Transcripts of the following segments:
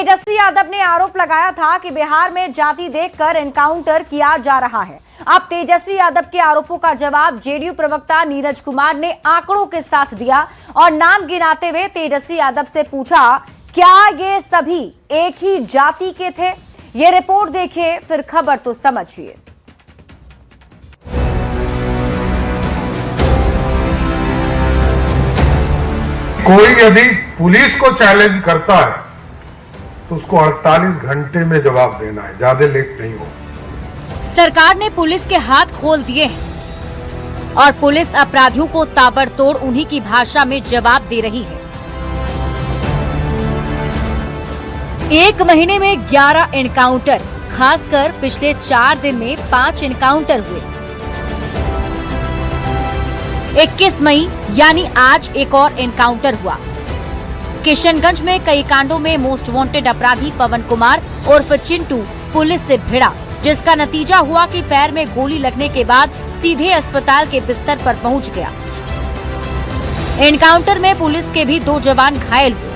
तेजस्वी यादव ने आरोप लगाया था कि बिहार में जाति देखकर एनकाउंटर किया जा रहा है। अब तेजस्वी यादव के आरोपों का जवाब जेडीयू प्रवक्ता नीरज कुमार ने आंकड़ों के साथ दिया और नाम गिनाते हुए तेजस्वी यादव से पूछा, क्या ये सभी एक ही जाति के थे? ये रिपोर्ट देखिए, फिर खबर तो समझिए। कोई यदि पुलिस को चैलेंज करता है तो उसको 48 घंटे में जवाब देना है, ज्यादा लेट नहीं हो। सरकार ने पुलिस के हाथ खोल दिए हैं और पुलिस अपराधियों को ताबड़तोड़ उन्हीं की भाषा में जवाब दे रही है। एक महीने में 11 एनकाउंटर, खासकर पिछले 4 दिन में 5 एनकाउंटर हुए। 21 मई यानी आज एक और एनकाउंटर हुआ। किशनगंज में कई कांडों में मोस्ट वांटेड अपराधी पवन कुमार उर्फ चिंटू पुलिस से भिड़ा, जिसका नतीजा हुआ कि पैर में गोली लगने के बाद सीधे अस्पताल के बिस्तर पर पहुंच गया। एनकाउंटर में पुलिस के भी 2 जवान घायल हुए।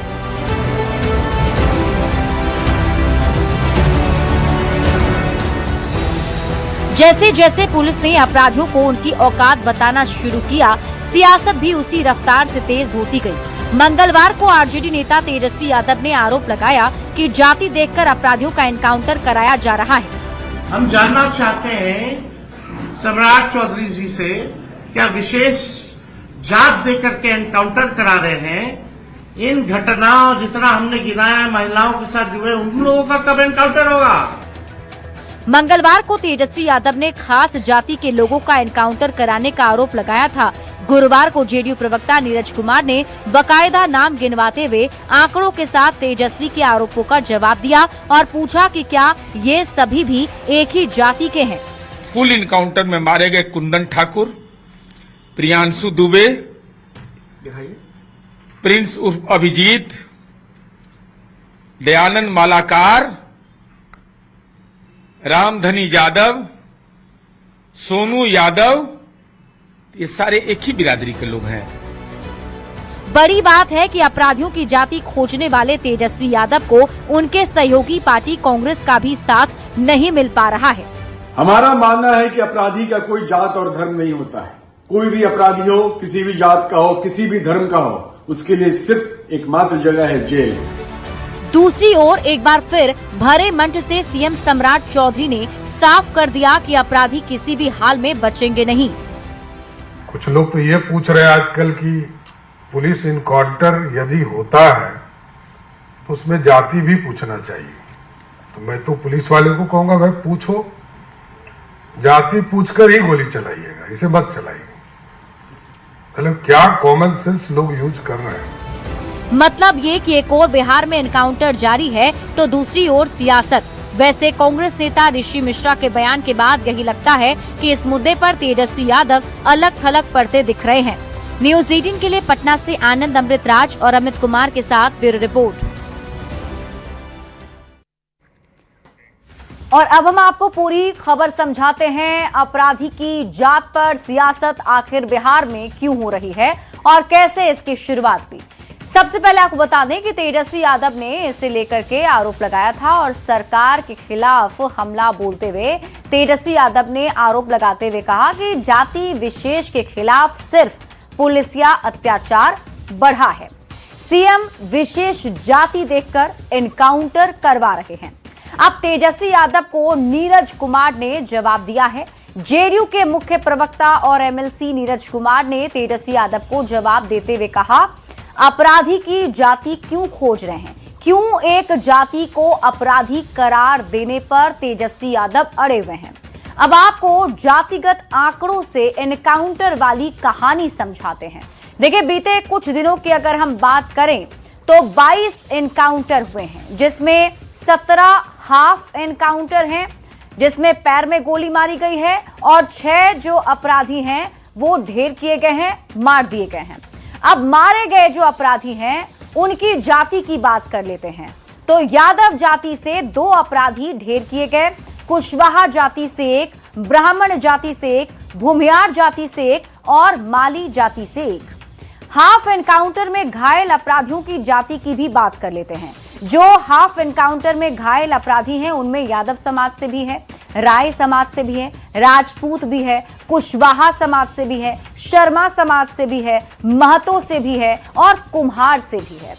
जैसे जैसे पुलिस ने अपराधियों को उनकी औकात बताना शुरू किया, सियासत भी उसी रफ्तार से तेज होती गई। मंगलवार को आरजेडी नेता तेजस्वी यादव ने आरोप लगाया कि जाति देखकर अपराधियों का एनकाउंटर कराया जा रहा है। हम जानना चाहते हैं सम्राट चौधरी जी से, क्या विशेष जात देकर के एनकाउंटर करा रहे हैं? इन घटनाओं जितना हमने गिनाया महिलाओं के साथ जुड़े उन लोगों का कब एनकाउंटर होगा? मंगलवार को तेजस्वी यादव ने खास जाति के लोगों का एनकाउंटर कराने का आरोप लगाया था। गुरुवार को जेडीयू प्रवक्ता नीरज कुमार ने बकायदा नाम गिनवाते हुए आंकड़ों के साथ तेजस्वी के आरोपों का जवाब दिया और पूछा कि क्या ये सभी भी एक ही जाति के हैं। कुल इनकाउंटर में मारे गए कुंदन ठाकुर, प्रियांशु दुबे, प्रिंस उर्फ अभिजीत, दयानंद मालाकार, रामधनी यादव, सोनू यादव, ये सारे एक ही बिरादरी के लोग हैं। बड़ी बात है कि अपराधियों की जाति खोजने वाले तेजस्वी यादव को उनके सहयोगी पार्टी कांग्रेस का भी साथ नहीं मिल पा रहा है। हमारा मानना है कि अपराधी का कोई जात और धर्म नहीं होता है। कोई भी अपराधी हो, किसी भी जात का हो, किसी भी धर्म का हो, उसके लिए सिर्फ एकमात्र जगह है जेल। दूसरी ओर एक बार फिर भरे मंच से सीएम सम्राट चौधरी ने साफ कर दिया कि अपराधी किसी भी हाल में बचेंगे नहीं। कुछ लोग तो ये पूछ रहे हैं आजकल कि पुलिस इनकाउंटर यदि होता है तो उसमें जाति भी पूछना चाहिए। तो मैं तो पुलिस वाले को कहूंगा, भाई पूछो, जाति पूछकर ही गोली चलाइएगा, इसे मत चलाइए। मतलब क्या कॉमन सेंस लोग यूज कर रहे हैं। मतलब ये कि एक ओर बिहार में एनकाउंटर जारी है तो दूसरी ओर सियासत। वैसे कांग्रेस नेता ऋषि मिश्रा के बयान के बाद यही लगता है कि इस मुद्दे पर तेजस्वी यादव अलग थलग पड़ते दिख रहे हैं। न्यूज़ 18 के लिए पटना से आनंद अमृतराज और अमित कुमार के साथ ब्यूरो रिपोर्ट। और अब हम आपको पूरी खबर समझाते हैं। अपराधी की जात पर सियासत आखिर बिहार में क्यों हो रही है और कैसे इसकी शुरुआत हुई। सबसे पहले आपको बता दें कि तेजस्वी यादव ने इसे लेकर के आरोप लगाया था और सरकार के खिलाफ हमला बोलते हुए तेजस्वी यादव ने आरोप लगाते हुए कहा कि जाति विशेष के खिलाफ सिर्फ पुलिसिया अत्याचार बढ़ा है। सीएम विशेष जाति देखकर एनकाउंटर करवा रहे हैं। अब तेजस्वी यादव को नीरज कुमार ने जवाब दिया है। जेडीयू के मुख्य प्रवक्ता और एमएलसी नीरज कुमार ने तेजस्वी यादव को जवाब देते हुए कहा, अपराधी की जाति क्यों खोज रहे हैं? क्यों एक जाति को अपराधी करार देने पर तेजस्वी यादव अड़े हुए हैं? अब आपको जातिगत आंकड़ों से एनकाउंटर वाली कहानी समझाते हैं। देखिए, बीते कुछ दिनों की अगर हम बात करें तो 22 एनकाउंटर हुए हैं, जिसमें 17 हाफ एनकाउंटर हैं, जिसमें पैर में गोली मारी गई है और 6 जो अपराधी हैं वो ढेर किए गए हैं, मार दिए गए हैं। अब मारे गए जो अपराधी हैं उनकी जाति की बात कर लेते हैं। तो यादव जाति से 2 अपराधी ढेर किए गए, कुशवाहा जाति से 1, ब्राह्मण जाति से 1, भूमियार जाति से 1 और माली जाति से 1। हाफ एनकाउंटर में घायल अपराधियों की जाति की भी बात कर लेते हैं। जो हाफ एनकाउंटर में घायल अपराधी हैं उनमें यादव समाज से भी है, राय समाज से भी है, राजपूत भी है, कुशवाहा समाज से भी है, शर्मा समाज से भी है, महतो से भी है और कुम्हार से भी है।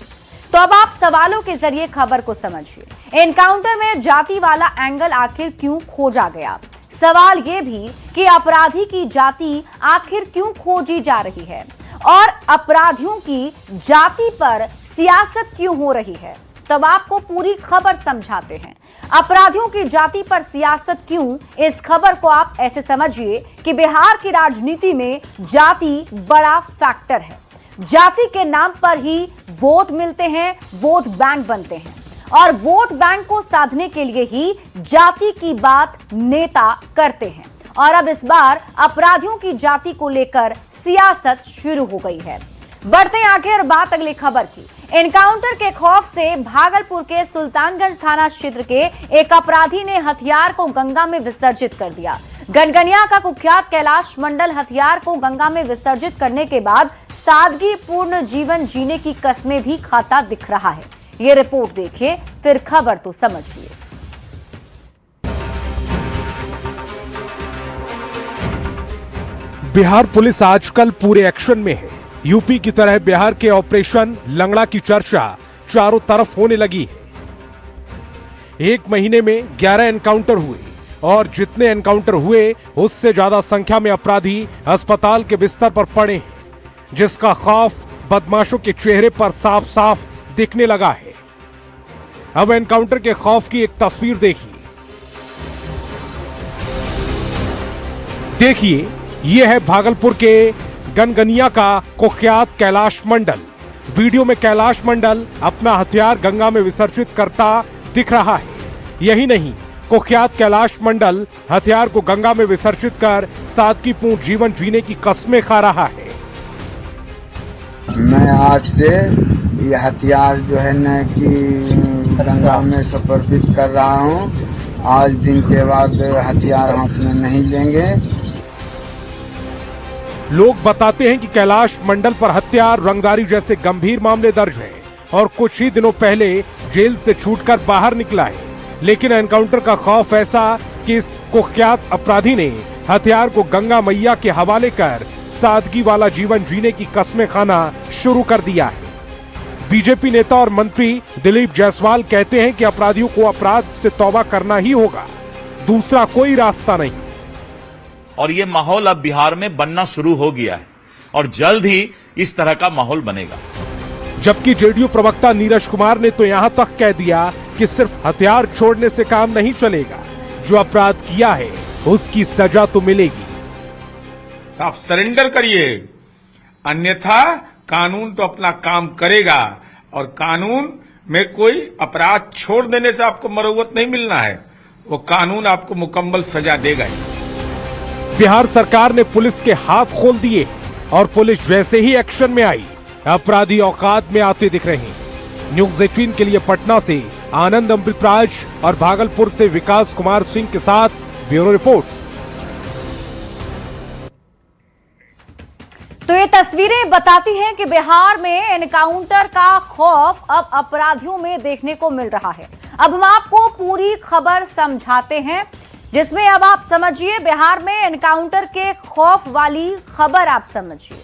तो अब आप सवालों के जरिए खबर को समझिए। एनकाउंटर में जाति वाला एंगल आखिर क्यों खोजा गया? सवाल यह भी कि अपराधी की जाति आखिर क्यों खोजी जा रही है और अपराधियों की जाति पर सियासत क्यों हो रही है? तब आपको पूरी खबर समझाते हैं। अपराधियों की जाति पर सियासत क्यों, इस खबर को आप ऐसे समझिए कि बिहार की राजनीति में जाति बड़ा फैक्टर है। जाति के नाम पर ही वोट मिलते हैं, वोट बैंक बनते हैं और वोट बैंक को साधने के लिए ही जाति की बात नेता करते हैं। और अब इस बार अपराधियों की जाति को लेकर सियासत शुरू हो गई है। बढ़ते हैं आगे और बात अगली खबर की। एनकाउंटर के खौफ से भागलपुर के सुल्तानगंज थाना क्षेत्र के एक अपराधी ने हथियार को गंगा में विसर्जित कर दिया। गनगनिया का कुख्यात कैलाश मंडल हथियार को गंगा में विसर्जित करने के बाद सादगी पूर्ण जीवन जीने की कस्में भी खाता दिख रहा है। ये रिपोर्ट देखिए, फिर खबर तो समझिए। बिहार पुलिस आजकल पूरे एक्शन में है। यूपी की तरह बिहार के ऑपरेशन लंगड़ा की चर्चा चारों तरफ होने लगी है। एक महीने में 11 एनकाउंटर हुए और जितने एनकाउंटर हुए उससे ज्यादा संख्या में अपराधी अस्पताल के बिस्तर पर पड़े हैं, जिसका खौफ बदमाशों के चेहरे पर साफ साफ दिखने लगा है। अब एनकाउंटर के खौफ की एक तस्वीर देखिए, यह है भागलपुर के गनगनिया का कुख्यात कैलाश मंडल। वीडियो में कैलाश मंडल अपना हथियार गंगा में विसर्जित करता दिख रहा है। यही नहीं, कुख्यात कैलाश मंडल हथियार को गंगा में विसर्जित कर सादगीपूर्ण जीवन जीने की कस्में खा रहा है। मैं आज से ये हथियार जो है न कि गंगा में समर्पित कर रहा हूँ। आज दिन के बाद हथियार हाथ में नहीं लेंगे। लोग बताते हैं कि कैलाश मंडल पर हत्या, रंगदारी जैसे गंभीर मामले दर्ज हैं और कुछ ही दिनों पहले जेल से छूटकर बाहर निकला है। लेकिन एनकाउंटर का खौफ ऐसा कि इस कुख्यात अपराधी ने हथियार को गंगा मैया के हवाले कर सादगी वाला जीवन जीने की कस्में खाना शुरू कर दिया है। बीजेपी नेता और मंत्री दिलीप जायसवाल कहते हैं कि अपराधियों को अपराध से तौबा करना ही होगा, दूसरा कोई रास्ता नहीं। और ये माहौल अब बिहार में बनना शुरू हो गया है और जल्द ही इस तरह का माहौल बनेगा। जबकि जेडीयू प्रवक्ता नीरज कुमार ने तो यहां तक कह दिया कि सिर्फ हथियार छोड़ने से काम नहीं चलेगा, जो अपराध किया है उसकी सजा तो मिलेगी। आप सरेंडर करिए, अन्यथा कानून तो अपना काम करेगा और कानून में कोई अपराध छोड़ देने से आपको मरौवत नहीं मिलना है, वो कानून आपको मुकम्मल सजा देगा ही। बिहार सरकार ने पुलिस के हाथ खोल दिए और पुलिस वैसे ही एक्शन में आई, अपराधी औकात में आते दिख रहे हैं। न्यूज़ 18 के लिए पटना से आनंद अमृतराज और भागलपुर से विकास कुमार सिंह के साथ ब्यूरो रिपोर्ट। तो ये तस्वीरें बताती हैं कि बिहार में एनकाउंटर का खौफ अब अपराधियों में देखने को मिल रहा है। अब हम आपको पूरी खबर समझाते हैं, जिसमें अब आप समझिए बिहार में एनकाउंटर के खौफ वाली खबर आप समझिए।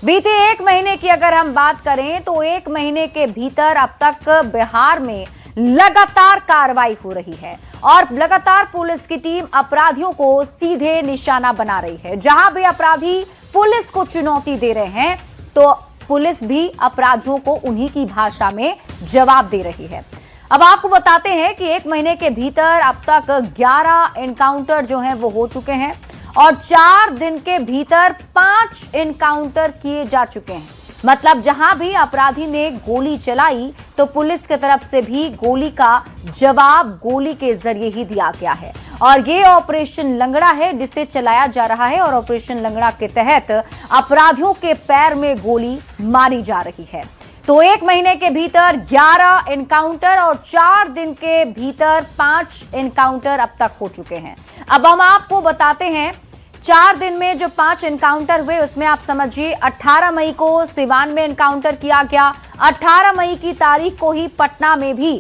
बीते एक महीने की अगर हम बात करें तो एक महीने के भीतर अब तक बिहार में लगातार कार्रवाई हो रही है और लगातार पुलिस की टीम अपराधियों को सीधे निशाना बना रही है। जहां भी अपराधी पुलिस को चुनौती दे रहे हैं तो पुलिस भी अपराधियों को उन्हीं की भाषा में जवाब दे रही है। अब आपको बताते हैं कि एक महीने के भीतर अब तक 11 एनकाउंटर जो हैं वो हो चुके हैं और 4 दिन के भीतर 5 एनकाउंटर किए जा चुके हैं। मतलब जहां भी अपराधी ने गोली चलाई तो पुलिस की तरफ से भी गोली का जवाब गोली के जरिए ही दिया गया है। और ये ऑपरेशन लंगड़ा है जिसे चलाया जा रहा है और ऑपरेशन लंगड़ा के तहत अपराधियों के पैर में गोली मारी जा रही है। तो एक महीने के भीतर 11 एनकाउंटर और 4 दिन के भीतर 5 एनकाउंटर अब तक हो चुके हैं। अब हम आपको बताते हैं 4 दिन में जो 5 एनकाउंटर हुए उसमें आप समझिए 18 मई को सिवान में एनकाउंटर किया गया, 18 मई की तारीख को ही पटना में भी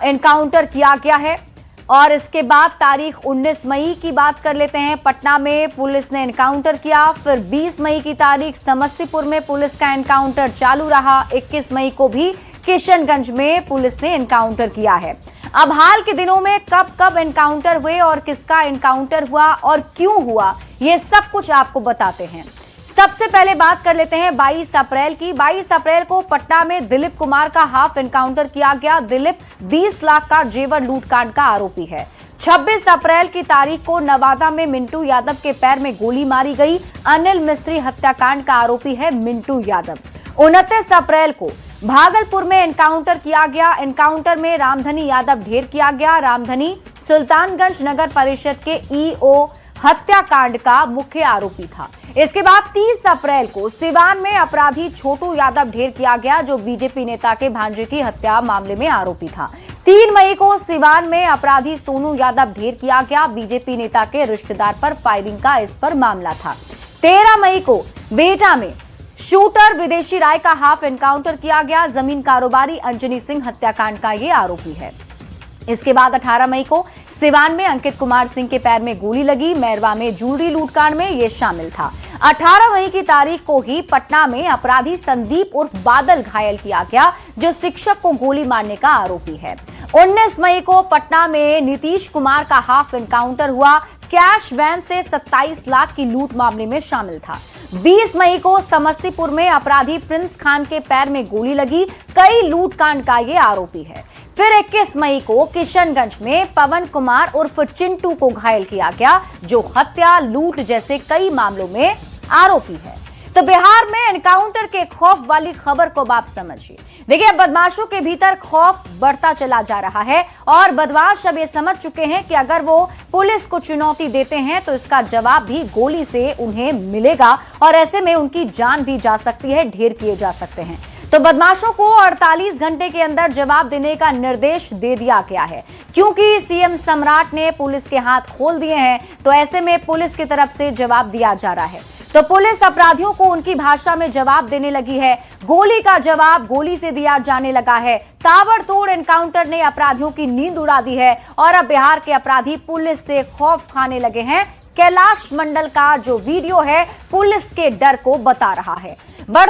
एनकाउंटर किया गया है। और इसके बाद तारीख 19 मई की बात कर लेते हैं, पटना में पुलिस ने एनकाउंटर किया। फिर 20 मई की तारीख समस्तीपुर में पुलिस का एनकाउंटर चालू रहा। 21 मई को भी किशनगंज में पुलिस ने एनकाउंटर किया है। अब हाल के दिनों में कब कब एनकाउंटर हुए और किसका एनकाउंटर हुआ और क्यों हुआ, ये सब कुछ आपको बताते हैं। सबसे पहले बात कर लेते हैं 22 अप्रैल की। 22 अप्रैल को पटना में दिलीप कुमार का हाफ एनकाउंटर किया गया। दिलीप 20 लाख का जेवर लूटकांड का आरोपी है। 26 अप्रैल की तारीख को नवादा में मिंटू यादव के पैर में गोली मारी गई। अनिल मिस्त्री हत्याकांड का आरोपी है मिंटू यादव। 29 अप्रैल को भागलपुर में एनकाउंटर किया गया। एनकाउंटर में रामधनी यादव ढेर किया गया। रामधनी सुल्तानगंज नगर परिषद के ईओ हत्याकांड का मुख्य आरोपी था। इसके बाद 30 अप्रैल को सिवान में अपराधी छोटू यादव ढेर किया गया, जो बीजेपी नेता के भांजे की हत्या मामले में आरोपी था। 3 मई को सिवान में अपराधी सोनू यादव ढेर किया गया। बीजेपी नेता के रिश्तेदार पर फायरिंग का इस पर मामला था। 13 मई को बेटा में शूटर विदेशी राय का हाफ एनकाउंटर किया गया। जमीन कारोबारी अंजनी सिंह हत्याकांड का ये आरोपी है। इसके बाद 18 मई को सिवान में अंकित कुमार सिंह के पैर में गोली लगी। मैरवा में ज्वेलरी लूटकांड में यह शामिल था। 18 मई की तारीख को ही पटना में अपराधी संदीप उर्फ बादल घायल किया गया, जो शिक्षक को गोली मारने का आरोपी है। 19 मई को पटना में नीतीश कुमार का हाफ एनकाउंटर हुआ। कैश वैन से 27 लाख की लूट मामले में शामिल था। 20 मई को समस्तीपुर में अपराधी प्रिंस खान के पैर में गोली लगी। कई लूटकांड का ये आरोपी है। फिर 21 मई को किशनगंज में पवन कुमार उर्फ चिंटू को घायल किया गया, जो हत्या, लूट जैसे कई मामलों में आरोपी है। तो बिहार में एनकाउंटर के खौफ वाली खबर को आप समझिए। देखिए, बदमाशों के भीतर खौफ बढ़ता चला जा रहा है और बदमाश अब ये समझ चुके हैं कि अगर वो पुलिस को चुनौती देते हैं तो इसका जवाब भी गोली से उन्हें मिलेगा और ऐसे में उनकी जान भी जा सकती है, ढेर किए जा सकते हैं। तो बदमाशों को 48 घंटे के अंदर जवाब देने का निर्देश दे दिया गया है, क्योंकि सीएम सम्राट ने पुलिस के हाथ खोल दिए हैं। तो ऐसे में पुलिस की तरफ से जवाब दिया जा रहा है। तो पुलिस अपराधियों को उनकी भाषा में जवाब देने लगी है। गोली का जवाब गोली से दिया जाने लगा है। ताबड़तोड़ एनकाउंटर ने अपराधियों की नींद उड़ा दी है और अब बिहार के अपराधी पुलिस से खौफ खाने लगे हैं। कैलाश मंडल का जो वीडियो है पुलिस के डर को बता रहा है।